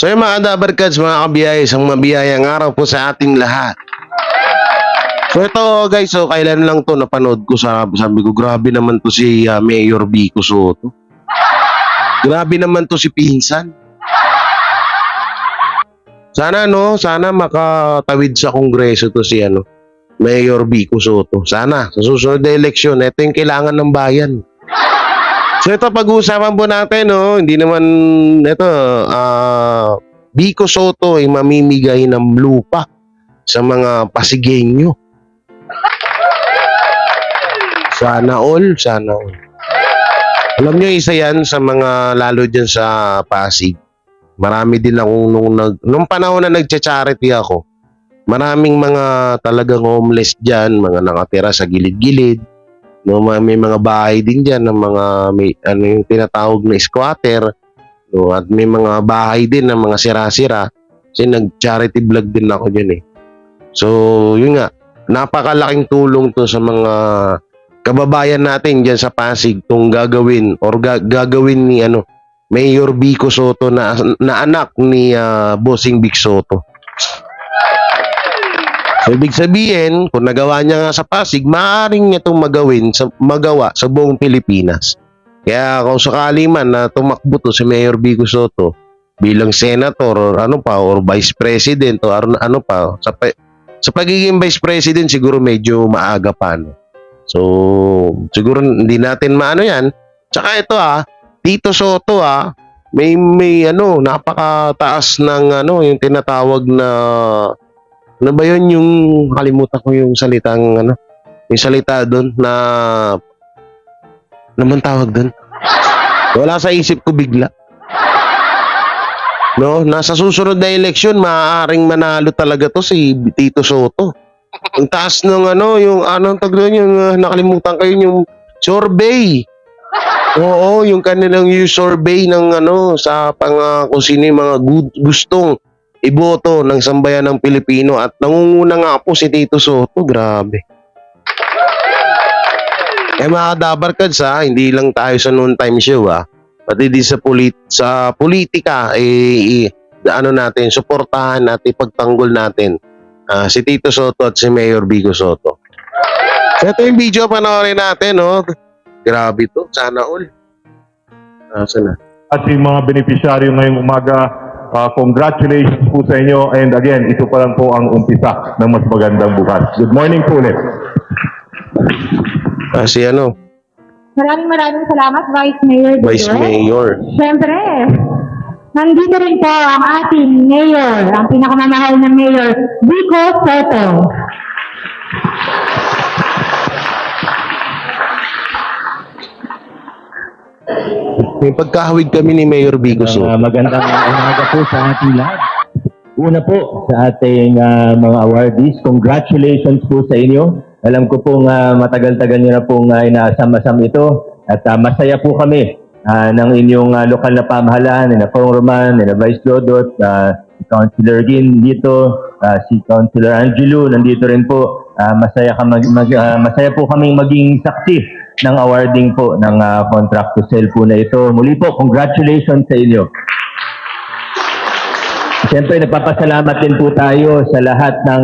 So yung mga Dabarkads, mga kabiyay, isang mabiyayang araw po sa ating lahat. So ito guys, so kailan lang to napanood ko, sabi ko grabe naman to si Mayor Vico Soto. Grabe naman to si Pinsan. Sana sana makatawid sa kongreso to si Mayor Vico Soto. Sana sa susunod na eleksyon, ito yung kailangan ng bayan. So ito pag-uusapan po natin, hindi naman ito Vico Soto ay mamimigay ng lupa sa mga Pasigueño. Sana all. Alam nyo, isa yan sa mga lalo dyan sa Pasig. Marami din akong nung panahon na nagcha-charity ako, maraming mga talagang homeless dyan, mga nakatira sa gilid-gilid. No, may mga bahay din dyan ng mga yung tinatawag na squatter. No, at may mga bahay din ng mga sira-sira. Kasi nag-charity vlog din ako dyan eh. So, yun nga, napakalaking tulong to sa mga kababayan natin dyan sa Pasig kung gagawin or gagawin ni Mayor Vico Soto na anak ni Bossing Vic Soto. So, ibig sabihin, kung nagawa niya nga sa Pasig, maaaring niya itong magawa sa buong Pilipinas. Kaya kung sakali man na tumakbo to si Mayor Vico Soto bilang senator or vice president o sa pagiging vice president siguro medyo maaga pa. So, siguro hindi natin maano yan. Tsaka ito Tito Soto may napakataas ng yung tinatawag na ba yun, yung kalimutan ko yung salitang yung salita doon na naman tawag doon. Wala sa isip ko bigla. No, nasa susunod na eleksyon maaaring manalo talaga to si Tito Soto. Ang taas ng yung tawag doon, yung nakalimutan ko yung survey. Oo, yung kanilang survey ng sa kung sino yung mga gustong iboto ng sambayan ng Pilipino at nangunguna nga po si Tito Soto. Grabe. Mga Dabarkads hindi lang tayo sa noontime show pati din sa politika natin, suportahan at ipagtanggol natin si Tito Soto at si Mayor Vico Soto. So ito yung video, panoorin natin Grabe to, sana all. Sana. Ating mga benepisyaryo ngayong umaga, congratulations po sa inyo, and again, ito pa lang po ang umpisa ng mas magandang bukas. Good morning po ulit. Si Maraming salamat, Vice Mayor. Vice Mayor. Siyempre, nandito rin po ang ating Mayor, ang pinakamamahal na Mayor, Vico Soto. May pagkahawig kami ni Mayor Vico Soto. Magandang umaga po sa ating lahat. Una po sa ating mga awardees, congratulations po sa inyo. Alam ko pong matagal-tagal nyo na pong inaasam-asam ito at masaya po kami ng inyong lokal na pamahalaan, ni Congressman, ni Vice Dodot, si Councilor Gin dito, si Councilor Angelo nandito rin po. Masaya po kaming maging saksi ng awarding po ng contract to sell po na ito. Muli po, congratulations sa inyo. Siyempre, nagpapasalamat din po tayo sa lahat ng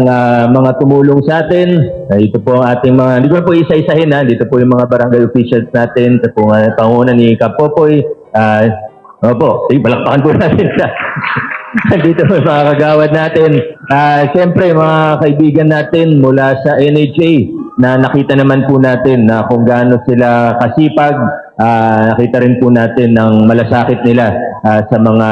mga tumulong sa atin. Ito po ang ating mga, hindi ko po isa-isahin dito po yung mga barangay officials natin. Ito po ang panguna ni Kapopoy. Balakpakan po natin dito po mga kagawad natin. Siyempre, mga kaibigan natin mula sa NHA, na nakita naman po natin na kung gaano sila kasipag, nakita rin po natin ng malasakit nila sa mga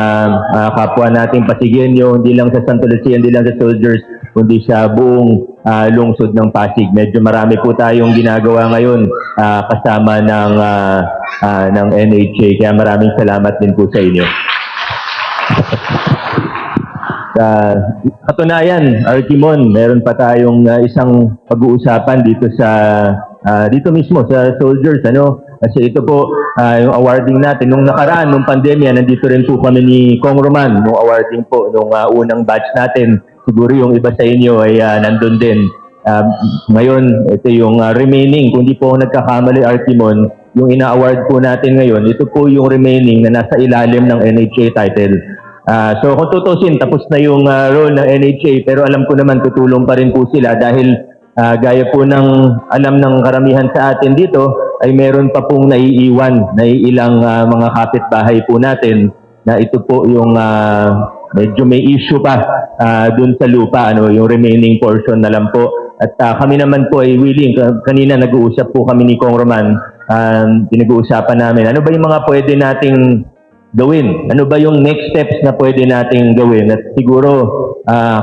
kapwa nating Pasigueño, hindi lang sa Santo Lucia, hindi lang sa soldiers, kundi sa buong lungsod ng Pasig. Medyo marami po tayong ginagawa ngayon kasama ng NHA, kaya maraming salamat din po sa inyo. Katunayan, Archimon, meron pa tayong isang pag-uusapan dito mismo sa soldiers, kasi ito po yung awarding natin nung nakaraan, nung pandemya, nandito rin po kami ni Congressman nung awarding po nung unang batch natin. Siguro yung iba sa inyo ay nandun din. Ngayon, ito yung remaining, kung di po nagkakamali, Archimon, yung ina-award po natin ngayon, ito po yung remaining na nasa ilalim ng NHA title. So kung tutusin, tapos na yung role ng NHA, pero alam ko naman tutulong pa rin po sila dahil gaya po ng alam ng karamihan sa atin dito, ay meron pa pong naiiwan na ilang mga kapitbahay po natin na ito po yung medyo may issue pa dun sa lupa, yung remaining portion na lang po. At kami naman po ay willing, kanina nag-uusap po kami ni Kong Roman, pinag-uusapan namin, ano ba yung mga pwede nating gawin? Ano ba yung next steps na pwede nating gawin? At siguro,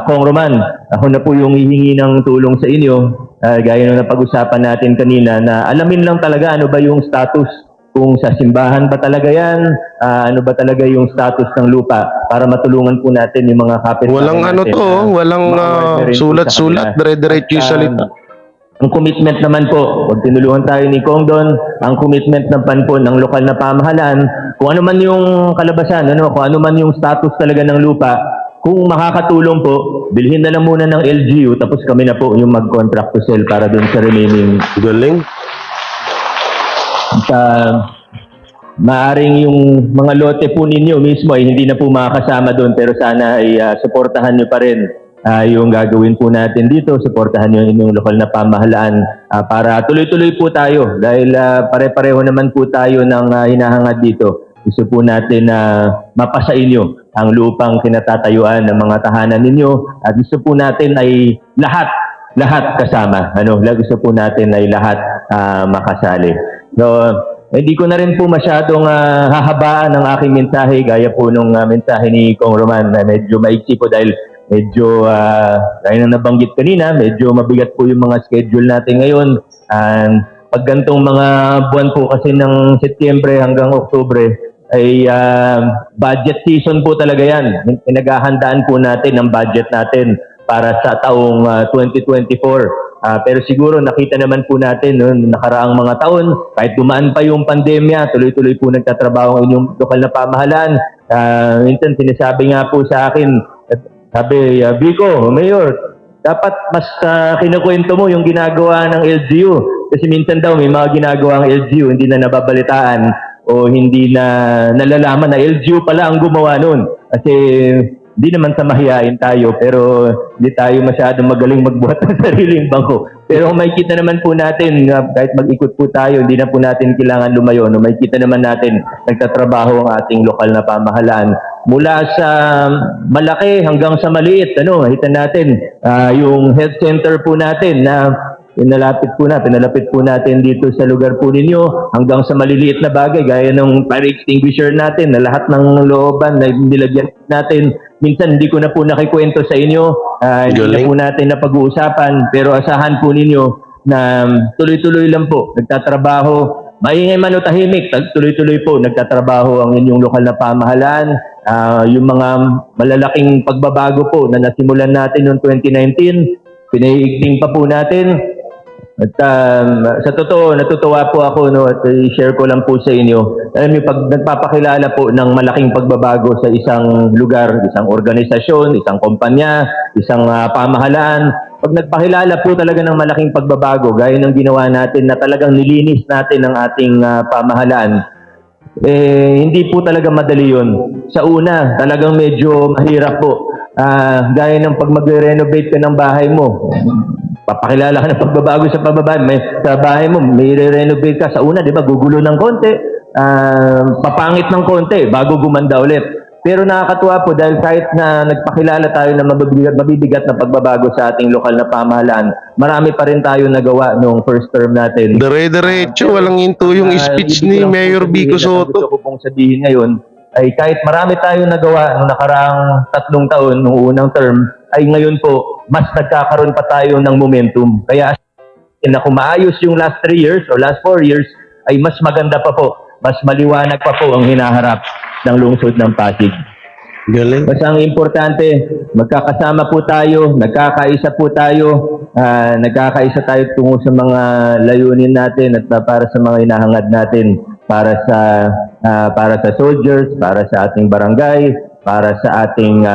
Kong Roman, ako na po yung hihingi ng tulong sa inyo, gaya na napag-usapan natin kanina, na alamin lang talaga ano ba yung status, kung sa simbahan ba talaga yan, ano ba talaga yung status ng lupa, para matulungan po natin yung mga kapitbahay Walang natin. walang sulat-sulat, dire-diretso yung salita. Ang commitment naman po, pag tinulungan tayo ni Kong Don, ang commitment naman po ng lokal na pamahalaan, kung ano man yung kalabasan, kung ano man yung status talaga ng lupa, kung makakatulong po, bilhin na lang muna ng LGU, tapos kami na po yung mag-contract to sell para dun sa remaining. Galing. Maaring yung mga lote po ninyo mismo ay hindi na po makakasama doon, pero sana ay suportahan nyo pa rin yung gagawin po natin dito, suportahan nyo yung lokal na pamahalaan para tuloy-tuloy po tayo dahil pare-pareho naman po tayo ng hinahangad dito. Gusto po natin na mapasa inyo ang lupang kinatatayuan ng mga tahanan ninyo at gusto po natin ay lahat kasama. Gusto po natin ay lahat makasali. So, hindi ko na rin po masyadong hahabaan ang aking mensahe gaya po nung mensahe ni Kong Roman na medyo maiksi po dahil medyo, gaya na nabanggit kanina, medyo mabigat po yung mga schedule natin ngayon. Pag gantong mga buwan po kasi ng Setyembre hanggang Oktubre, ay budget season po talaga yan. Pinaghahandaan po natin ang budget natin para sa taong 2024. Pero siguro nakita naman po natin noong nakaraang mga taon, kahit dumaan pa yung pandemya, tuloy-tuloy po nagtatrabaho ang inyong lokal na pamahalaan. Minsan sinasabi nga po sa akin, sabi, Vico, Mayor, dapat mas kinukwento mo yung ginagawa ng LGU. Kasi minsan daw may mga ginagawa ang LGU, hindi na nababalitaan o hindi na nalalaman na LGU pala ang gumawa nun. Kasi hindi naman sa mahihain tayo, pero hindi tayo masyadong magaling magbuhat ng sariling bangko. Pero kung makikita naman po natin, kahit mag-ikot po tayo, hindi na po natin kailangan lumayo. Makikita naman natin, nagtatrabaho ang ating lokal na pamahalaan. Mula sa malaki hanggang sa maliit, nakita natin yung health center po natin na pinalapit po natin dito sa lugar po ninyo hanggang sa maliliit na bagay gaya ng fire extinguisher natin na lahat ng looban na nilagyan natin. Minsan hindi ko na po nakikwento sa inyo, hindi na po natin na pag-uusapan, pero asahan po ninyo na tuloy-tuloy lang po nagtatrabaho. Maingay man o tahimik, tuloy-tuloy po nagtatrabaho ang inyong lokal na pamahalaan. Yung mga malalaking pagbabago po na nasimulan natin noong 2019, pinaiigting pa po natin. At sa totoo, natutuwa po ako at i-share ko lang po sa inyo. Alam niyo, pag nagpapakilala po ng malaking pagbabago sa isang lugar, isang organisasyon, isang kumpanya, isang pamahalaan, pag nagpakilala po talaga ng malaking pagbabago, gaya ng ginawa natin na talagang nilinis natin ang ating pamahalaan, hindi po talaga madali yun. Sa una, talagang medyo mahirap po. Gaya ng pag mag-renovate ka ng bahay mo, papakilala ka ng pagbabago sa sa bahay mo, may re-renovate ka. Sa una, di ba, gugulo ng konti, papangit ng konti, bago gumanda ulit. Pero nakakatuwa po dahil kahit na nagpakilala tayo ng mabibigat na pagbabago sa ating lokal na pamahalaan, marami pa rin tayo nagawa noong first term natin. Dire-diretso, walang hinto yung speech ni Mayor Vico Soto. Gusto ko pong sabihin ngayon, ay kahit marami tayo nagawa noong nakaraang 3 taon, noong unang term, ay ngayon po, mas nagkakaroon pa tayo ng momentum. Kaya kung maayos yung last 3 years o last 4 years, ay mas maganda pa po, mas maliwanag pa po ang hinaharap ng lungsod ng Pasig. Galing. Basta ang importante, magkakasama po tayo, nagkakaisa po tayo, nagkakaisa tayo tungo sa mga layunin natin at para sa mga hinahangad natin para sa soldiers, para sa ating barangay, para sa ating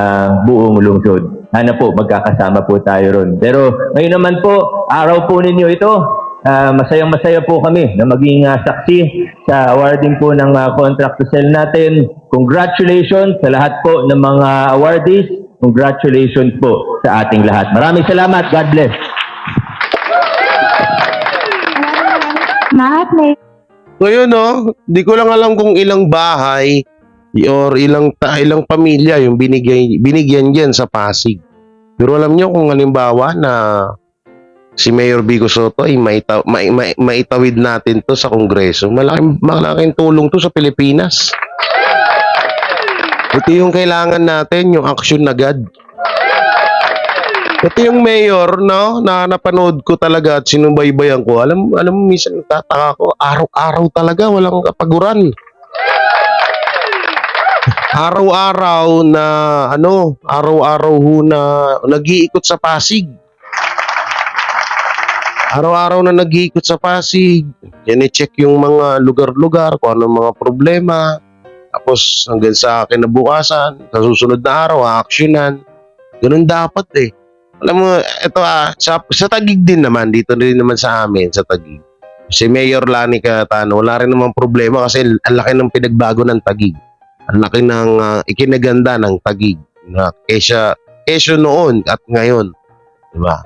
buong lungsod. Sana po magkakasama po tayo ron. Pero ngayon naman po, araw po ninyo ito. Masayang-masaya po kami na maging saksi sa awarding po ng contract to sell natin. Congratulations sa lahat po ng mga awardees. Congratulations po sa ating lahat. Maraming salamat. God bless. Salamat, Mayor. So yun no, di ko lang alam kung ilang bahay or ilang pamilya yung binigyan diyan sa Pasig. Pero alam nyo kung halimbawa na si Mayor Vico Soto ay maitawid natin to sa Kongreso, malaking tulong to sa Pilipinas. Ito yung kailangan natin, yung action agad. Ito yung mayor, no, na napanood ko talaga at sinubaybayan ko. Alam mo, minsan tataka ko, araw-araw talaga, walang kapaguran. Araw-araw na, araw-araw ho na nag-iikot sa Pasig. Araw-araw na nag-iikot sa Pasig. Yan i-check yung mga lugar-lugar, kung anong mga problema. Tapos hanggang sa kinabukasan, sa susunod na araw, aaksyonan. Ganun dapat eh. Alam mo, ito sa Taguig din naman, dito rin naman sa amin, sa Taguig. Si Mayor Lani Cayetano, wala rin naman problema kasi ang laki ng pinagbago ng Taguig. Ang laki ng ikinaganda ng Taguig. Kesyo noon at ngayon. Diba?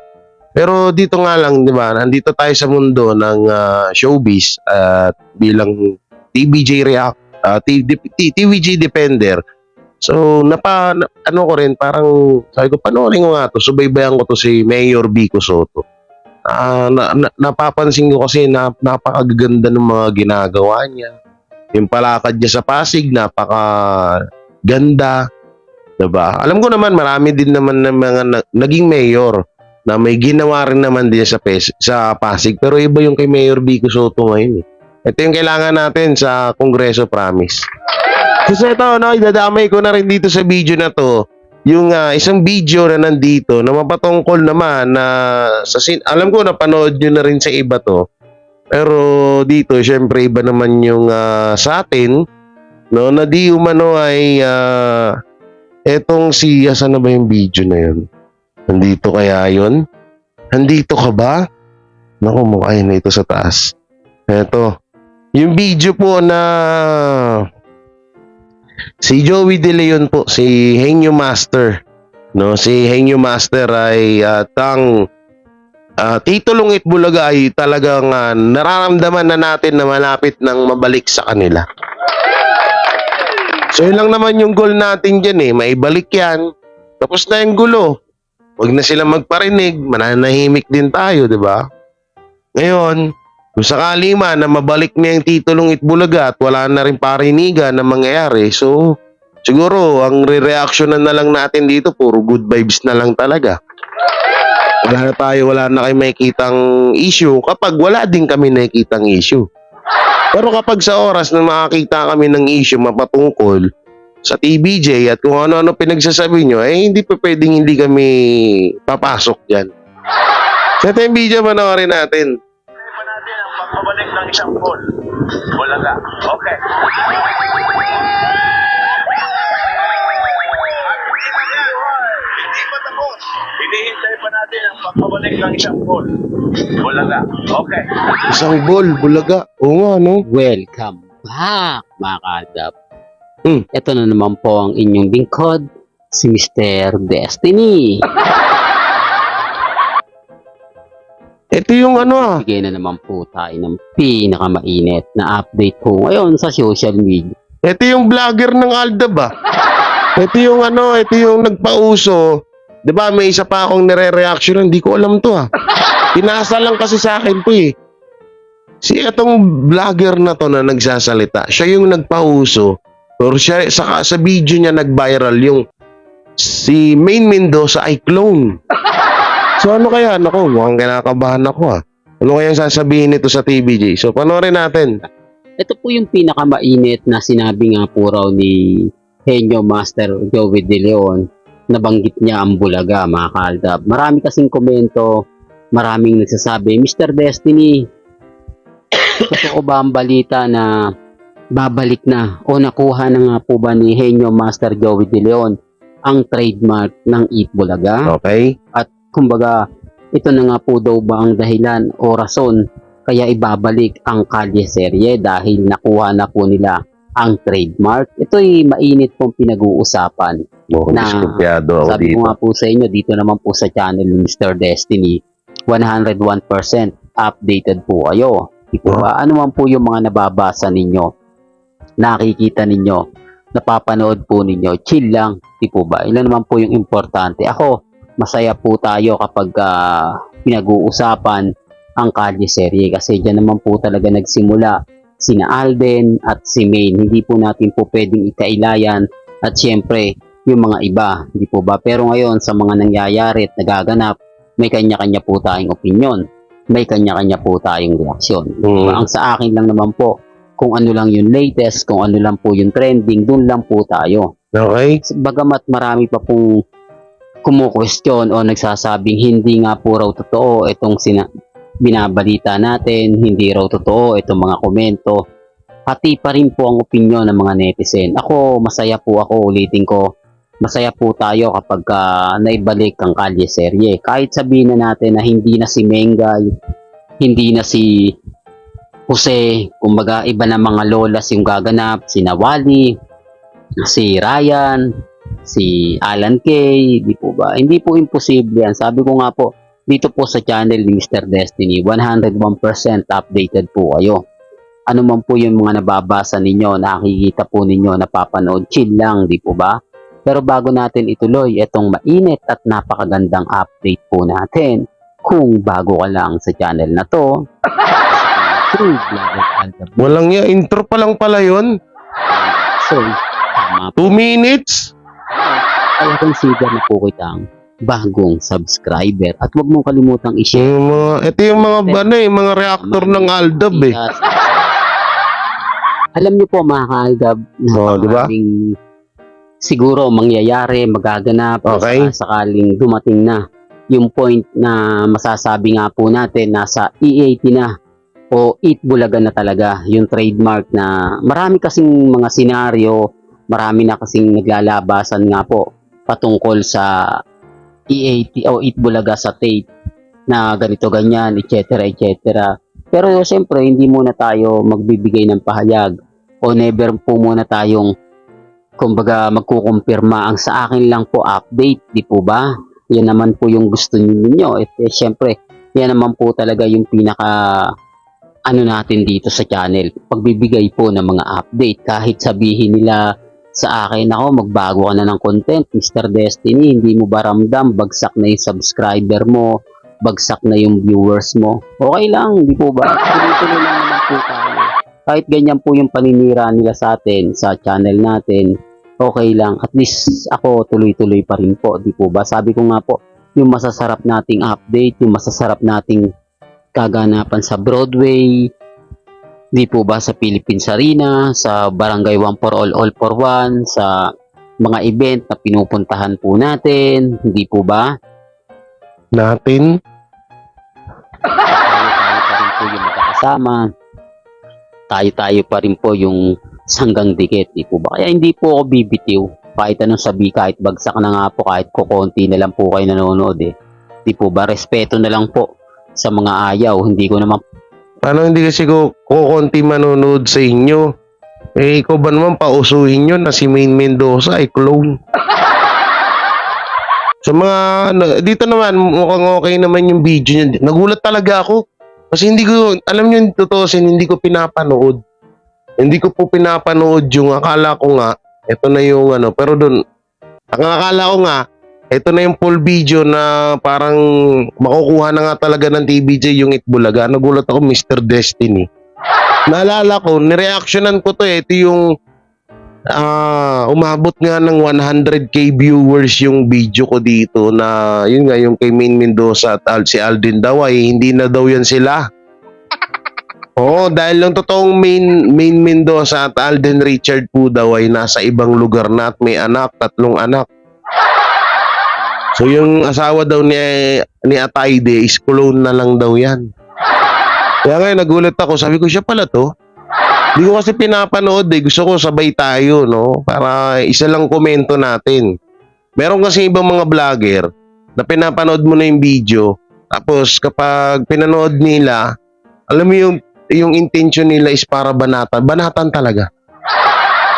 Pero dito nga lang, diba, nandito tayo sa mundo ng showbiz at bilang TVJ TVJ Defender. So, ano ko rin, parang, sabi ko, panoorin ko nga to, subaybayan ko to si Mayor Vico Soto. Napapansin ko kasi napakaganda ng mga ginagawa niya. Yung palakad niya sa Pasig, napakaganda. Diba? Alam ko naman, marami din naman ng mga naging mayor na may ginawa rin naman din sa Pasig. Pero iba yung kay Mayor Vico Soto ngayon eh. Ito yung kailangan natin sa Kongreso, promise. Kasi ito, idadamay ko na rin dito sa video na to yung isang video na nandito na mapatungkol naman na alam ko napanood nyo na rin sa iba to. Pero dito, syempre iba naman yung sa atin, no, na di umano ay etong asan na ba yung video na yun? Nandito kaya yun? Nandito ka ba? Naku, mukha na ito sa taas. Eto. Yung video po na si Joey De Leon po, si Henyo Master. No, si Henyo Master ay titulong Itbulaga ay talagang nararamdaman na natin na malapit nang mabalik sa kanila. So yun lang naman yung goal natin dyan eh, maibalik yan. Tapos na yung gulo. Huwag na sila magparinig, mananahimik din tayo, di ba? Ngayon, kung sakali man na mabalik na yung titulong Itbulaga at wala na rin parinigan na mangyayari, so siguro ang re-reactionan na lang natin dito, puro good vibes na lang talaga. Wala na kayo makikitang issue kapag wala din kami nakikitang issue. Pero kapag sa oras na makakita kami ng issue mapatungkol sa TVJ at kung ano-ano pinagsasabi nyo, hindi pa pwedeng hindi kami papasok dyan. So ito yung video, panoorin natin. Pagbabalik ng isang ball. Bulaga. Okay. Hindi pa tapos. Hinihintay pa natin ang pagbabalik ng isang ball. Bulaga. Okay. Isang ball, Bulaga. Oo nga, no? Welcome back, mga kadap. Hmm. Ito na naman po ang inyong lingkod, si Mr. Destiny. Ito yung Bigay na naman po tayo ng pinakamainit na update po ngayon sa social media. ito yung vlogger ng Aldab ah. Ito yung nagpauso. 'Di ba may isa pa akong nire-reaction, hindi ko alam to ah. Pinasa lang kasi sa akin to eh. Si itong vlogger na to na nagsasalita, siya yung nagpauso. Pero siya, sa video niya nag-viral yung si Main Mendoza ay clone. So ano kaya? Naku, mukhang kinakabahan ako ah. Ano kaya sasabihin nito sa TVJ? So panoorin natin. Ito po yung pinakamainit na sinabi nga po raw ni Henyo Master Joey De Leon. Nabanggit niya ang Bulaga, mga kaldab. Marami kasing komento, maraming nagsasabi, Mr. Destiny, totoo ba ang balita na babalik na o nakuha na nga po ba ni Henyo Master Joey De Leon ang trademark ng Eat Bulaga? Okay? At kumbaga, ito na nga po daw ba ang dahilan o rason kaya ibabalik ang kalye serye dahil nakuha na po nila ang trademark. Ito'y mainit pong pinag-uusapan. Mukhang Na- diskumpiyado ako Sabi dito. ko nga po sa inyo, dito naman po sa channel ni Mr. Destiny, 101% updated po kayo. Di po ba? Ano man po yung mga nababasa ninyo, nakikita ninyo, napapanood po ninyo, chill lang. Di po ba? Ilan naman po yung importante. Ako, masaya po tayo kapag pinag-uusapan ang Kalye serye kasi dyan naman po talaga nagsimula sina Alden at si Maine. Hindi po natin po pwedeng ikailayan at syempre yung mga iba, hindi po ba? Pero ngayon sa mga nangyayari at nagaganap, may kanya-kanya po tayong opinion, may kanya-kanya po tayong reaksyon. Mm. Ang sa akin lang naman po, kung ano lang yung latest, kung ano lang po yung trending, dun lang po tayo. Okay? Bagamat marami pa pong kumu-question o nagsasabing hindi nga po raw totoo itong binabalita natin, hindi raw totoo itong mga komento, pati pa rin po ang opinyon ng mga netizen. Ako, masaya po ako, ulitin ko, masaya po tayo kapag naibalik ang Kalye serye. Kahit sabihin na natin na hindi na si Mengay, hindi na si Jose, kumbaga iba na mga lolas yung gaganap, si Nawali, si Ryan, si Alan Kay, di po ba? Hindi po imposible yan. Sabi ko nga po, dito po sa channel ni Mr. Destiny, 101% updated po kayo. Ano man po yung mga nababasa ninyo, nakikita po ninyo, napapanood, chill lang, di po ba? Pero bago natin ituloy itong mainit at napakagandang update po natin, kung bago ka lang sa channel na to, True Vlogger Alda. Walang ya, intro pa lang pala yun. So, tama 2 minutes? kaya consider na po kitang bagong subscriber at huwag mong kalimutang i-share. Ito yung mga mga reactor ng Aldab eh. Alam niyo po mga ka-Aldab, Oh, di ba? napakaraming siguro mangyayari, magaganap, Okay. sakaling dumating na yung point na masasabi nga po natin nasa E80 na o Eat Bulaga na talaga yung trademark na marami kasing mga senaryo, marami na kasing naglalabasan nga po patungkol sa E80 o Eat Bulaga sa tape na ganito ganyan, etc. etc. Pero siyempre hindi muna tayo magbibigay ng pahayag o never po muna tayong kumbaga magkukumpirma. Ang sa akin lang po update, di po ba? Yan naman po yung gusto ninyo. Siyempre, yan naman po talaga yung pinaka ano natin dito sa channel. Pagbibigay po ng mga update. Kahit sabihin nila sa akin, ako magbago ka na ng content, Mr. Destiny, hindi mo ba ramdam, bagsak na yung subscriber mo, bagsak na yung viewers mo. Okay lang, di po ba? Tuloy-tuloy lang naman po tayo. Kahit ganyan po yung paninira nila sa atin, sa channel natin, okay lang. At least ako tuloy-tuloy pa rin po, di po ba? Sabi ko nga po, yung masasarap nating update, yung masasarap nating kaganapan sa Broadway, di po ba sa Philippines Arena, sa Barangay 1 for All for One, sa mga event na pinupuntahan po natin, hindi po ba? Natin? Tayo pa rin po yung magkakasama. Tayo pa rin po yung sanggang dikit, di po ba? Kaya hindi po ako bibitiw. Kahit anong sabi, kahit bagsak na nga po, kahit kukunti na lang po kayo nanonood eh. Di po ba? Respeto na lang po sa mga ayaw. Hindi ko naman Ano hindi kasi ko kukunti manonood sa inyo? Eh, ikaw ba naman pausuhin nyo na si Maine Mendoza ay clone? Sa mga, dito naman, mukhang okay naman yung video niya. Nagulat talaga ako. Kasi hindi ko, alam nyo yung tutusin, hindi ko pinapanood. Hindi ko po pinapanood yung akala ko nga, ito na yung pero doon, ang akala ko nga, ito na yung full video na parang makukuha na nga talaga ng TVJ yung Itbulaga. Nagulat ako, Mr. Destiny. Naalala ko, nireactionan ko to ito yung umabot nga ng 100k viewers yung video ko dito na yun nga yung kay Maine Mendoza at si Aldrin daw ay hindi na daw yan sila. Oo, dahil lang totoong Maine Mendoza at Alden Richard po daw ay nasa ibang lugar na at may anak, 3 anak. So yung asawa daw ni Atayde is clone na lang daw yan. Kaya ngayon nagulat ako, sabi ko siya pala to. Hindi ko kasi pinapanood eh. Gusto ko sabay tayo, no? Para isa lang komento natin. Meron kasi ibang mga vlogger na pinapanood mo na yung video. Tapos kapag pinanood nila, alam mo yung intention nila is para banatan. Banatan talaga.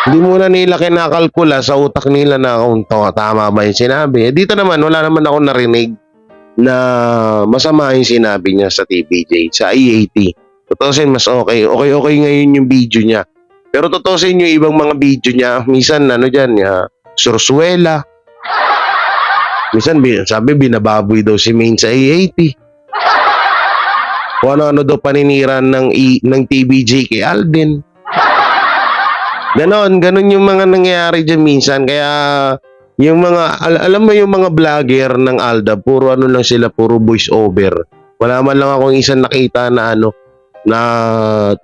Hindi muna nila kinakalkula sa utak nila na kung tama ba yung sinabi. Dito naman, wala naman ako narinig na masama yung sinabi niya sa TVJ, sa EAT. Tutusin, mas okay. Okay ngayon yung video niya. Pero tutusin yung ibang mga video niya, minsan sursuela. Minsan sabi binababoy daw si Main sa EAT. Kung ano daw paniniran ng TVJ kay Alden. Ganon yung mga nangyayari dyan minsan. Kaya yung mga, alam mo yung mga vlogger ng Alda, puro ano lang sila, puro voice over. Wala man lang akong isang nakita na na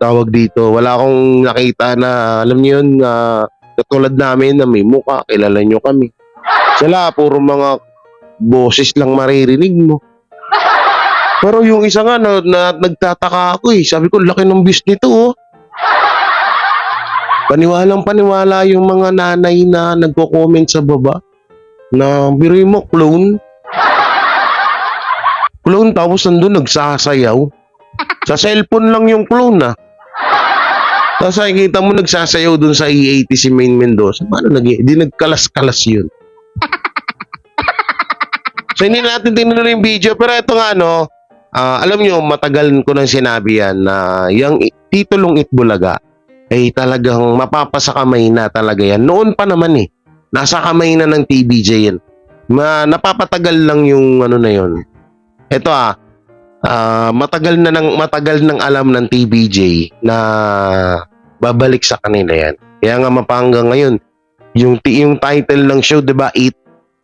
tawag dito. Wala akong nakita na, alam niyo yun, katulad namin na may muka, kilala nyo kami. Sila, puro mga boses lang maririnig mo. Pero yung isa nga na nagtataka ako sabi ko, laki ng views nito Paniwalang-paniwala yung mga nanay na nagko-comment sa baba na biruin mo, clone. Clone tapos nandun nagsasayaw. Sa cellphone lang yung clone Tapos nakikita mo nagsasayaw dun sa EAT si Main Mendoza. Paano di nagkalas-kalas yun? So hindi natin tinuloy yung video pero ito nga alam nyo, matagal ko nang sinabi yan na yung titulong Itbulaga ay talagang mapapasa kamay na talaga yan. Noon pa naman nasa kamay na ng TVJ yan. Napapatagal lang yung na yun. Ito matagal nang alam ng TVJ na babalik sa kanila yan. Kaya nga mapanggang ngayon, yung title ng show, diba, It?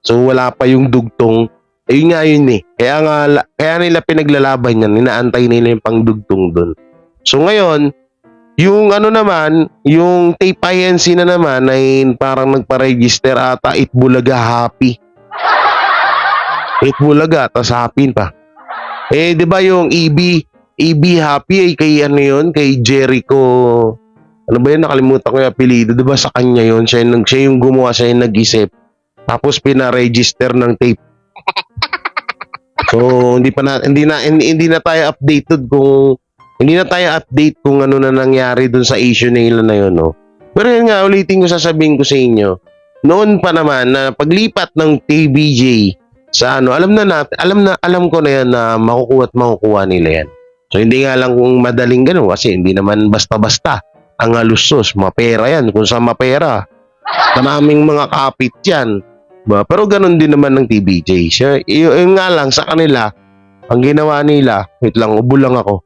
So wala pa yung dugtong. Ayun nga yun Kaya nila pinaglalaban yan, inaantay nila yung pangdugtong dun. So ngayon, yung naman, yung tape INC na naman ay parang nagpa-register ata Itbulaga Happy. Itbulaga, tas Happy pa. Di ba yung EB Happy ay kay kay Jericho. Ano ba yun? Nakalimutan ko yung apelido. Di ba sa kanya yun? Siya yung gumawa, siya yung nag-isip. Tapos pina-register ng tape. So, hindi na tayo updated kung ano na nangyari dun sa issue nila na yun, Pero yun nga, ulitin ko, sasabihin ko sa inyo, noon pa naman na paglipat ng TVJ sa alam ko na yan na makukuha nila yan. So, hindi nga lang kung madaling ganun kasi hindi naman basta-basta ang alusos, mapera yan. Kung sa mapera, maraming mga kapit yan. Pero ganun din naman ng TVJ. Yung nga lang sa kanila, ang ginawa nila, wait lang, ubo lang ako.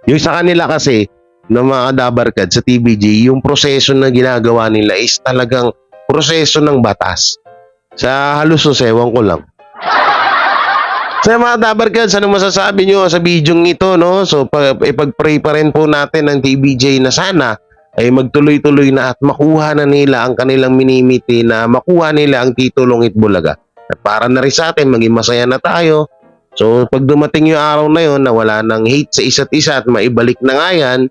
Yung sa kanila kasi, ng mga kadabarkad sa TVJ, yung proseso na ginagawa nila is talagang proseso ng batas. Sa halos ewan ko lang. Sa mga kadabarkad, ano masasabi nyo sa bidyong ito, So, ipag-pray pa rin po natin ng TVJ na sana ay magtuloy-tuloy na at makuha na nila ang kanilang minimiti na makuha nila ang titulong Itbulaga. At para na rin sa atin, maging masaya na tayo. So, pag dumating yung araw na yun na wala nang hate sa isa't isa at maibalik na nga yan,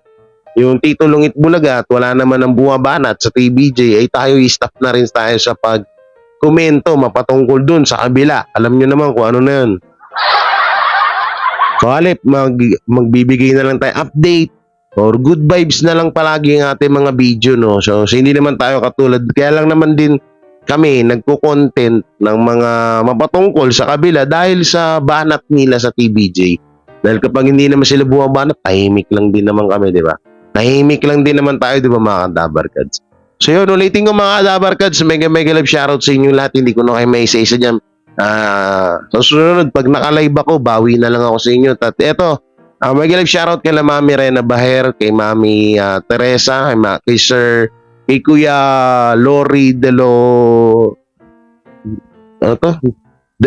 yung titulong Itbulaga at wala naman ang bumabanat sa TVJ, ay tayo i-stop na rin tayo sa pag-komento mapatungkol dun sa kabila. Alam nyo naman kung ano na yun. So, halip, magbibigay na lang tayo update or good vibes na lang palagi ang ating mga video, So, hindi naman tayo katulad. Kaya lang naman din kami nagko-content ng mga mapatungkol sa kabila dahil sa banat nila sa TVJ. Dahil kapag hindi naman sila bumabanat, tahimik lang din naman kami, di ba? Tahimik lang din naman tayo, di ba, mga kadabarkads? So yun, ulitin ko mga kadabarkads, mega love shoutout sa inyo lahat. Hindi ko na kayo may isa-isa dyan. Sa susunod, pag naka-live ako, bawi na lang ako sa inyo. At eto, mega love shoutout kay Mami Rena Baher, kay Mami Teresa, kay Kuya Lori De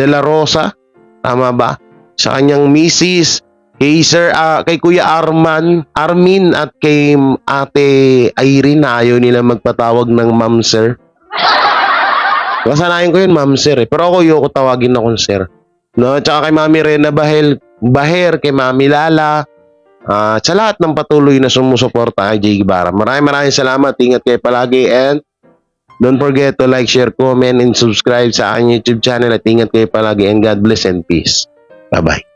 La Rosa, tama ba? Sa kanyang misis, kay Kuya Armin at kay Ate Irene na ayaw nila magpatawag ng Ma'am Sir. Kasanayan ko yun, Ma'am Sir. Pero ako yung tawagin akong Sir. Tsaka kay Mami Rena Baher, kay Mami Lala, sa lahat ng patuloy na sumusuporta kay Jay Guevara. Maraming salamat. Ingat kayo palagi and don't forget to like, share, comment, and subscribe sa aking YouTube channel at ingat kayo palagi and God bless and peace. Bye-bye.